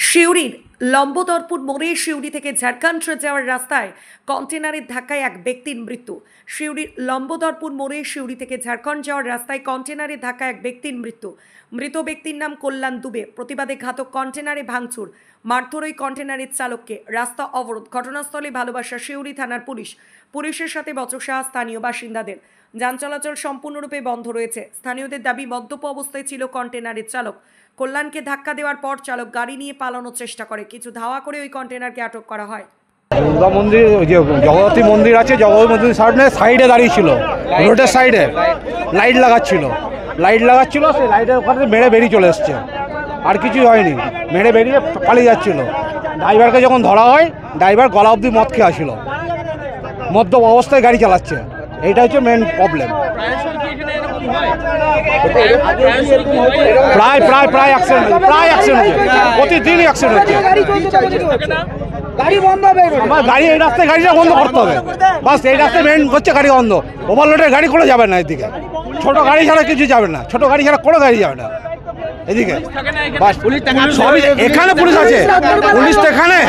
শিউরির লম্বদরপুর মোড়ে শিউরি থেকে ঝাড়খণ্ড যাওয়ার রাস্তায় কন্টেনারের ধাক্কায় এক ব্যক্তির মৃত্যু। শিউরির লম্বদরপুর মোড়ে শিউরি থেকে ঝাড়খণ্ড যাওয়ার রাস্তায় কন্টেনারের ধাক্কায় এক ব্যক্তির মৃত্যু। মৃত ব্যক্তির নাম কল্যাণ দুবে। প্রতিবাদে ঘাতক কন্টেনারে ভাঙচুর, মারধর ওই কন্টেনারের চালককে, রাস্তা অবরোধ। ঘটনাস্থলে ভালোবাসা শিউরি থানার পুলিশের সাথে বচসা স্থানীয় বাসিন্দাদের। যান চলাচল সম্পূর্ণরূপে বন্ধ রয়েছে। স্থানীয়দের দাবি, মদ্যপ অবস্থায় ছিল কন্টেনারের চালক। কল্যাণকে ধাক্কা দেওয়ার পর চালক গাড়ি নিয়ে পালানোর চেষ্টা করে। কিছু ধাওয়া করে ওই কন্টেনারকে আটক করা হয়। দুর্গা মন্দির, ওই যে জগদ্ধাত্রী মন্দির আছে, জগদ্ধাত্রী মন্দির সাইডে দাঁড়িয়ে ছিল, রোডের সাইডে লাইট লাগাচ্ছিল, সেই লাইটের ওখানে মেরে বেরিয়ে চলে এসছে। আর কিছু হয়নি, মেরে বেরিয়ে পালিয়ে যাচ্ছিল। ড্রাইভারকে যখন ধরা হয়, ড্রাইভার গলা অবধি মদ খেয়ে আসছিল, মদ্যপ অবস্থায় গাড়ি চালাচ্ছে। এইটা হচ্ছে মেন প্রবলেম। প্রায় অ্যাক্সিডেন্ট প্রতিদিনই অ্যাক্সিডেন্ট হচ্ছে। আমার গাড়ি এই রাস্তায় গাড়িটা বন্ধ করতে হবে, বাস এই রাস্তায় মেন হচ্ছে গাড়ি বন্ধ। ওভারলোডের গাড়ি করে যাবে না এদিকে, ছোট গাড়ি ছাড়া কিছু যাবে না, ছোট গাড়ি ছাড়া কোনো গাড়ি যাবে না এদিকে। এখানে পুলিশ আছে, পুলিশ তো এখানে,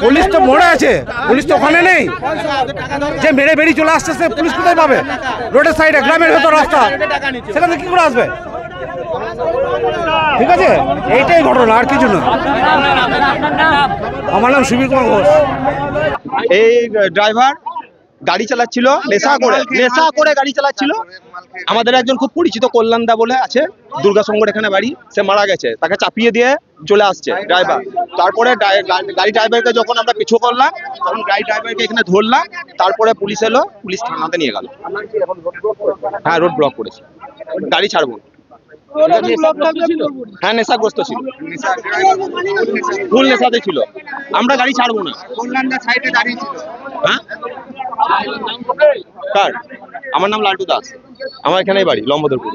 পুলিশ তো মোড়ে আছে, পুলিশ তো ওখানে নেই। যে মেরে বেরিয়ে চলে আসছে সে পুলিশ কোথায় পাবে? রোডের সাইডে, গ্রামের ভেতর রাস্তা, সেখানে কি করে আসবে? ঠিক আছে, এইটাই ঘটনা, আর কিছু না। আমার নাম সুবীর কুমার ঘোষ। এই ড্রাইভার গাড়ি চালাচ্ছিল নেশা করে গাড়ি চালাচ্ছিল। আমাদের একজন খুব পরিচিত কল্যাণ দা বলে আছে, দুর্গাসঙ্গর এখানে বাড়ি, সে মারা গেছে। তাকে চাপিয়ে দিয়ে চলে আসছে ড্রাইভার। তারপরে গাড়ি ড্রাইভারকে যখন আমরা পিছু করলাম, তখন গাড়ি ড্রাইভারকে এখানে ধরলাম। তারপরে পুলিশ এলো, পুলিশ থানাতে নিয়ে গেল। হ্যাঁ, রোড ব্লক করেছে, গাড়ি ছাড়বো। হ্যাঁ, নেশাগ্রস্ত ছিল, ফুল নেশাতে ছিল। আমরা গাড়ি ছাড়বো না। হ্যাঁ, কার? আমার নাম লাল্টু দাস, আমার এখানেই বাড়ি লম্বদরপুর।